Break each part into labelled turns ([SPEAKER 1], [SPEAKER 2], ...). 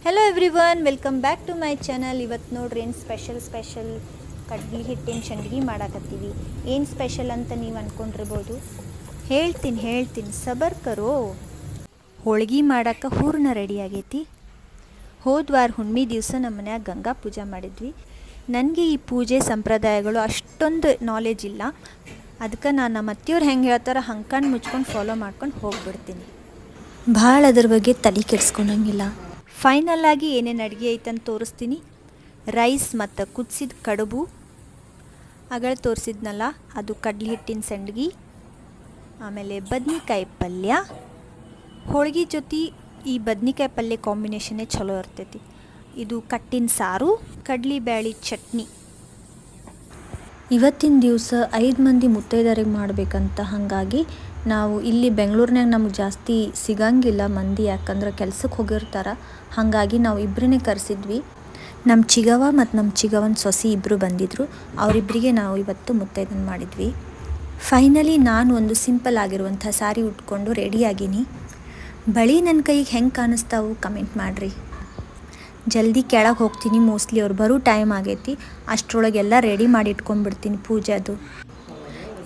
[SPEAKER 1] Hello everyone, welcome back to my channel. ಇವತ್ತು ನೋಡ್ರಿ ಏನು ಸ್ಪೆಷಲ್ ಕಡ್ಲಿ ಹಿಟ್ಟಿನ ಸಂಡ್ಗಿ ಮಾಡಾಕತ್ತೀವಿ. ಏನು ಸ್ಪೆಷಲ್ ಅಂತ ನೀವು ಅಂದ್ಕೊಂಡಿರ್ಬೋದು. ಹೇಳ್ತೀನಿ ಸಬರ್ ಕರೋ. ಹೋಳ್ಗೆ ಮಾಡೋಕ್ಕೆ ಹೂರ್ಣ ರೆಡಿ ಆಗೈತಿ. ಹೋದ್ವಾರ ಹುಣ್ಮೆ ದಿವಸ ನಮ್ಮ ಮನ್ಯಾಗ ಗಂಗಾ ಪೂಜೆ ಮಾಡಿದ್ವಿ. ನನಗೆ ಈ ಪೂಜೆ ಸಂಪ್ರದಾಯಗಳು ಅಷ್ಟೊಂದು ನಾಲೆಜ್ ಇಲ್ಲ. ಅದಕ್ಕೆ ನಾನು ನಮ್ಮ ಅತ್ತಿಯವ್ರು ಹೆಂಗೆ ಹೇಳ್ತಾರೆ ಹಂಗೆ ಮುಚ್ಕೊಂಡು ಫಾಲೋ ಮಾಡ್ಕೊಂಡು ಹೋಗ್ಬಿಡ್ತೀನಿ. ಭಾಳ ಅದ್ರ ಬಗ್ಗೆ ತಲೆ ಕೆಡಿಸ್ಕೊಂಡಂಗಿಲ್ಲ. ಫೈನಲ್ ಆಗಿ ಏನೇನು ಅಡುಗೆ ಐತಂತ ತೋರಿಸ್ತೀನಿ. ರೈಸ್ ಮತ್ತು ಕುದಿಸಿದ ಕಡುಬು, ಅಗಳು ತೋರಿಸಿದ್ನಲ್ಲ ಅದು ಕಡ್ಲಿ ಹಿಟ್ಟಿನ ಸಂಡ್ಗಿ, ಆಮೇಲೆ ಬದ್ನಿಕಾಯಿ ಪಲ್ಯ. ಹೋಳ್ಗೆ ಜೊತೆ ಈ ಬದ್ನಿಕಾಯಿ ಪಲ್ಯ ಕಾಂಬಿನೇಷನ್ನೇ ಚಲೋ ಇರ್ತೈತಿ. ಇದು ಕಟ್ಟಿನ ಸಾರು, ಕಡ್ಲಿ ಬ್ಯಾಳಿ ಚಟ್ನಿ. ಇವತ್ತಿನ ದಿವಸ 5 ಮಂದಿ ಮುತ್ತೈದರಿಗೆ ಮಾಡಬೇಕಂತ. ಹಾಗಾಗಿ ನಾವು ಇಲ್ಲಿ ಬೆಂಗಳೂರಿನಾಗ ನಮಗೆ ಜಾಸ್ತಿ ಸಿಗಂಗಿಲ್ಲ ಮಂದಿ, ಯಾಕಂದ್ರೆ ಕೆಲ್ಸಕ್ಕೆ ಹೋಗಿರ್ತಾರೆ. ಹಾಗಾಗಿ ನಾವು ಇಬ್ಬರನ್ನೇ ಕರೆಸಿದ್ವಿ. ನಮ್ಮ ಚಿಗವ ಮತ್ತು ನಮ್ಮ ಚಿಗವನ ಸೊಸಿ ಇಬ್ಬರು ಬಂದಿದ್ದರು. ಅವರಿಬ್ಬರಿಗೆ ನಾವು ಇವತ್ತು ಮುತ್ತೈದನ ಮಾಡಿದ್ವಿ. ಫೈನಲಿ ನಾನು ಒಂದು ಸಿಂಪಲ್ ಆಗಿರುವಂಥ ಸಾರಿ ಉಟ್ಕೊಂಡು ರೆಡಿಯಾಗೀನಿ. ಬಳಿ ನನ್ನ ಕೈಗೆ ಹೆಂಗೆ ಕಾಣಿಸ್ತಾವು ಕಮೆಂಟ್ ಮಾಡಿರಿ. ಜಲ್ದಿ ಕೆಳಗೆ ಹೋಗ್ತೀನಿ. ಮೋಸ್ಟ್ಲಿ ಅವ್ರು ಬರೋ ಟೈಮ್ ಆಗೈತಿ. ಅಷ್ಟರೊಳಗೆಲ್ಲ ರೆಡಿ ಮಾಡಿ ಇಟ್ಕೊಂಡ್ಬಿಡ್ತೀನಿ ಪೂಜೆದು.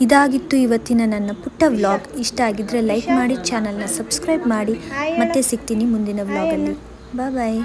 [SPEAKER 1] ಇದಾಗಿತ್ತು ಇವತ್ತಿನ ನನ್ನ ಪುಟ್ಟ ವ್ಲಾಗ್. ಇಷ್ಟ ಆಗಿದ್ದರೆ ಲೈಕ್ ಮಾಡಿ, ಚಾನಲ್ನ ಸಬ್ಸ್ಕ್ರೈಬ್ ಮಾಡಿ. ಮತ್ತೆ ಸಿಗ್ತೀನಿ ಮುಂದಿನ ವ್ಲಾಗಲ್ಲಿ. ಬಾಯ್.